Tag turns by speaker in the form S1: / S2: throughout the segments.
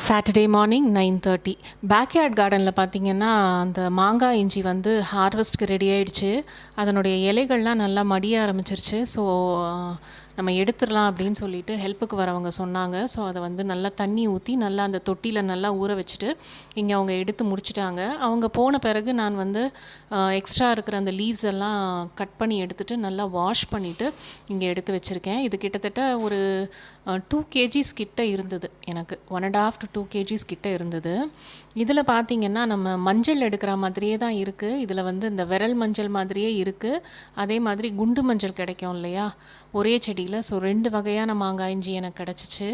S1: Saturday morning 9:30 backyard கார்டனில் பார்த்திங்கன்னா அந்த மாங்காய் இஞ்சி வந்து ஹார்வெஸ்ட்க்கு ரெடி ஆகிடுச்சு. அதனுடைய இலைகள்லாம் நல்லா மடிய ஆரம்பிச்சிருச்சு. ஸோ நம்ம எடுத்துடலாம் அப்படின்னு சொல்லிட்டு ஹெல்ப்புக்கு வரவங்க சொன்னாங்க. ஸோ அதை வந்து நல்லா தண்ணி ஊற்றி நல்லா அந்த தொட்டியில் நல்லா ஊற வச்சுட்டு இங்கே அவங்க எடுத்து முடிச்சிட்டாங்க. அவங்க போன பிறகு நான் வந்து எக்ஸ்ட்ரா இருக்கிற அந்த லீவ்ஸ் எல்லாம் கட் பண்ணி எடுத்துகிட்டு நல்லா வாஷ் பண்ணிவிட்டு இங்கே எடுத்து வச்சுருக்கேன். இது கிட்டத்தட்ட ஒரு 2 kgs கிட்ட இருந்தது, எனக்கு 1.5 to 2 kgs கிட்ட இருந்தது. இதில் பார்த்திங்கன்னா நம்ம மஞ்சள் எடுக்கிற மாதிரியே தான் இருக்குது. இதில் வந்து இந்த விரல் மஞ்சள் மாதிரியே இருக்குது. அதே மாதிரி குண்டு மஞ்சள் கிடைக்கும் இல்லையா ஒரே செடியில். ஸோ 2 வகையான மாங்காய் இஞ்சி எனக்கு கிடச்சிச்சு.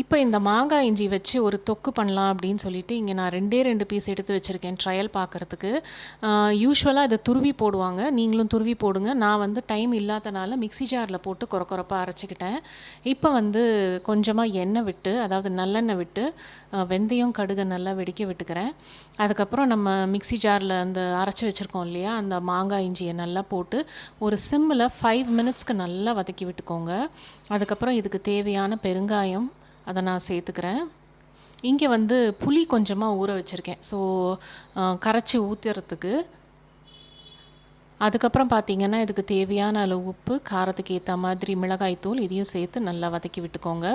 S1: இப்போ இந்த மாங்காய் இஞ்சி வச்சு ஒரு தொக்கு பண்ணலாம் அப்படின்னு சொல்லிட்டு இங்கே நான் 2 பீஸ் எடுத்து வச்சுருக்கேன் ட்ரையல் பார்க்குறதுக்கு. யூஸ்வலாக இதை துருவி போடுவாங்க, நீங்களும் துருவி போடுங்க. நான் வந்து டைம் இல்லாதனால மிக்ஸி ஜாரில் போட்டு கொரப்பாக அரைச்சிக்கிட்டேன். இப்போ வந்து கொஞ்சமாக எண்ணெய் விட்டு, அதாவது நல்லெண்ணெய் விட்டு வெந்தயம் கடுகை நல்லா வெடிக்க விட்டுக்கிறேன். அதுக்கப்புறம் நம்ம மிக்ஸி ஜாரில் அந்த அரைச்சி வச்சுருக்கோம் இல்லையா அந்த மாங்காய் இஞ்சியை நல்லா போட்டு ஒரு சிம்மில் 5 minutesக்கு நல்லா வதக்கி விட்டுக்கோங்க. அதுக்கப்புறம் இதுக்கு தேவையான பெருங்காயம் அதை நான் சேர்த்துக்கிறேன். இங்கே வந்து புளி கொஞ்சமாக ஊற வச்சுருக்கேன், ஸோ கரைச்சி ஊற்றுறதுக்கு. அதுக்கப்புறம் பார்த்திங்கன்னா இதுக்கு தேவையான அளவு உப்பு, காரத்துக்கு ஏற்ற மாதிரி மிளகாய்த்தூள், இதையும் சேர்த்து நல்லா வதக்கி விட்டுக்கோங்க.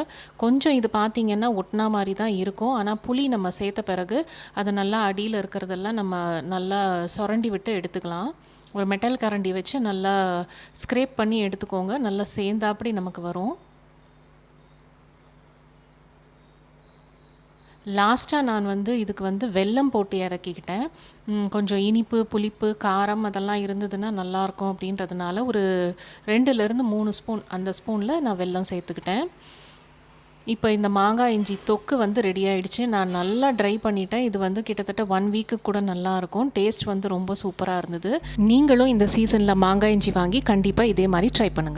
S1: கொஞ்சம் இது பார்த்திங்கன்னா ஒட்டினா மாதிரி தான் இருக்கும், ஆனால் புளி நம்ம சேர்த்த பிறகு அது நல்லா அடியில் இருக்கிறதெல்லாம் நம்ம நல்லா சுரண்டி விட்டு எடுத்துக்கலாம். ஒரு மெட்டல் கரண்டி வச்சு நல்லா ஸ்க்ரேப் பண்ணி எடுத்துக்கோங்க. நல்லா சேர்ந்தாப்படி நமக்கு வரும். லாஸ்ட்டாக நான் வந்து இதுக்கு வந்து வெல்லம் போட்டு இறக்கிக்கிட்டேன். கொஞ்சம் இனிப்பு, புளிப்பு, காரம் அதெல்லாம் இருந்ததுன்னா நல்லாயிருக்கும் அப்படின்றதுனால ஒரு 2லேருந்து 3 ஸ்பூன் அந்த ஸ்பூனில் நான் வெல்லம் சேர்த்துக்கிட்டேன். இப்போ இந்த மாங்காய் இஞ்சி தொக்கு வந்து ரெடி ஆகிடுச்சு. நான் நல்லா ட்ரை பண்ணிட்டேன். இது வந்து கிட்டத்தட்ட 1 வீக்கு கூட நல்லாயிருக்கும். டேஸ்ட் வந்து ரொம்ப சூப்பராக இருந்தது. நீங்களும் இந்த சீசனில் மாங்காய் இஞ்சி வாங்கி கண்டிப்பாக இதே மாதிரி ட்ரை பண்ணுங்கள்.